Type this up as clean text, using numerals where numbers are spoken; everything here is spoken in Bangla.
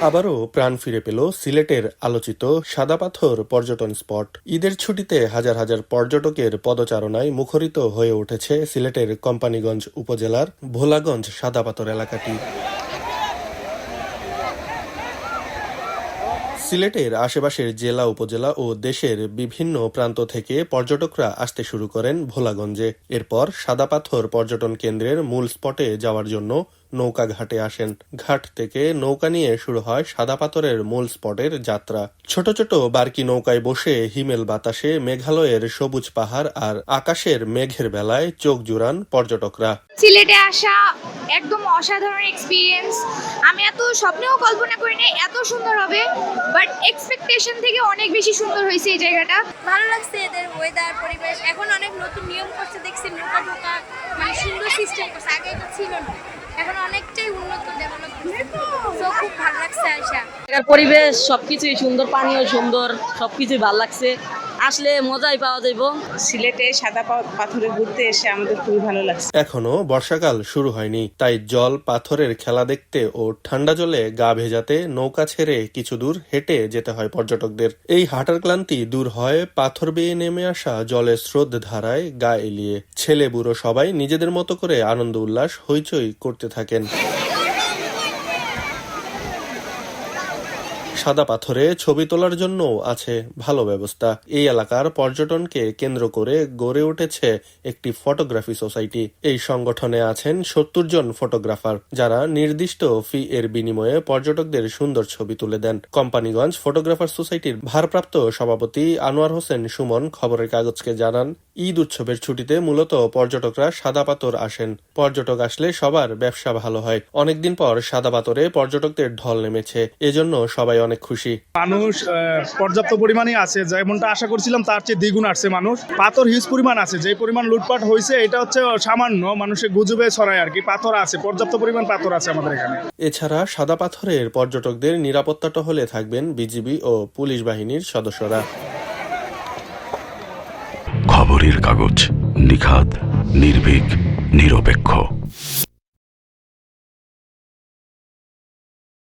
আবারও প্রাণ ফিরে পেল সিলেটের আলোচিত সাদা পাথর পর্যটন স্পট। ঈদের ছুটিতে হাজার হাজার পর্যটকের পদচারণায় মুখরিত হয়ে উঠেছে সিলেটের কোম্পানীগঞ্জ উপজেলার ভোলাগঞ্জ সাদা পাথর এলাকাটি। সিলেটের আশেপাশের জেলা উপজেলা ও দেশের বিভিন্ন প্রান্ত থেকে পর্যটকরা আসতে শুরু করেন ভোলাগঞ্জে। এরপর সাদা পাথর পর্যটন কেন্দ্রের মূল স্পটে যাওয়ার জন্য নৌকা ঘাটে আসেন। ঘাট থেকে নৌকা নিয়ে শুরু হয় সাদা পাথরের মূল স্পটের যাত্রা। ছোট ছোট বারকি নৌকায় বসে হিমেল বাতাসে মেঘালয়ের সবুজ পাহাড় আর আকাশের মেঘের বেলায় চোখ জুড়ান পর্যটকরা। সিলেটে আসা একদম অসাধারণ এক্সপিরিয়েন্স। আমি এত স্বপ্নেও কল্পনা করিনি এত সুন্দর হবে, বাট এক্সপেকটেশন থেকে অনেক বেশি সুন্দর হয়েছে এই জায়গাটা। ভালো লাগছে, এদের ওয়েদার পরিবেশ। এখন অনেক নতুন নিয়ম করছে দেখছি, নৌকা ঢোকা মানে সুন্দর সিস্টেম করছে, আগে এটা ছিল না, এখন অনেকটাই উন্নত ডেভেলপ করছে। তো খুব ভালো লাগছে আয়শা। পরিবেশ সবকিছুই সুন্দর, পানিও সুন্দর, সবকিছুই ভালো লাগছে। আসলে মজাই পাওয়া যাইব। সিলেটে সাদা পাথরে ঘুরতে এসে আমাদের খুবই ভালো লাগছে। এখনো বর্ষাকাল শুরু হয়নি, তাই জল পাথরের খেলা দেখতে ও ঠান্ডা জলে গা ভেজাতে নৌকা ছেড়ে কিছু দূর হেঁটে যেতে হয় পর্যটকদের। এই হাঁটার ক্লান্তি দূর হয় পাথর বেয়ে নেমে আসা জলের স্রোত ধারায় গা এলিয়ে। ছেলে বুড়ো সবাই নিজেদের মতো করে আনন্দ উল্লাস হইচই করতে থাকেন। সাদা পাথরে ছবি তোলার জন্য আছে ভালো ব্যবস্থা। এই এলাকার পর্যটনকে কেন্দ্র করে গড়ে উঠেছে একটি ফটোগ্রাফি সোসাইটি। এই সংগঠনে আছেন ৭০ জন ফটোগ্রাফার, যারা নির্দিষ্ট ফি এর বিনিময়ে পর্যটকদের সুন্দর ছবি তুলে দেন। কোম্পানীগঞ্জ ফটোগ্রাফার সোসাইটির ভারপ্রাপ্ত সভাপতি আনোয়ার হোসেন সুমন খবরের কাগজকে জানান, ঈদ উৎসবের ছুটিতে মূলত পর্যটকরা সাদা পাথর আসেন। পর্যটক আসলে সবার ব্যবসা ভালো হয়। অনেকদিন পর সাদা পাথরে পর্যটকদের ঢল নেমেছে, এজন্য সবাই অনেক খুশি। মানুষ পর্যাপ্ত পরিমাণে আছে, যেমনটা আশা করছিলাম তার চেয়ে দ্বিগুণ আসছে মানুষ। পাথর হিউজ পরিমাণ আছে, যে পরিমাণ লুটপাট হয়েছে এটা হচ্ছে সামান্য, মানুষের গুজবে ছড়ায় আর কি। পাথর আছে, পর্যাপ্ত পরিমাণ পাথর আছে আমাদের এখানে। এছাড়া সাদা পাথরের পর্যটকদের নিরাপত্তা টহলে থাকবেন বিজিবি ও পুলিশ বাহিনীর সদস্যরা। খবরের কাগজ, নিখাত, নির্ভীক, নিরপেক্ষ।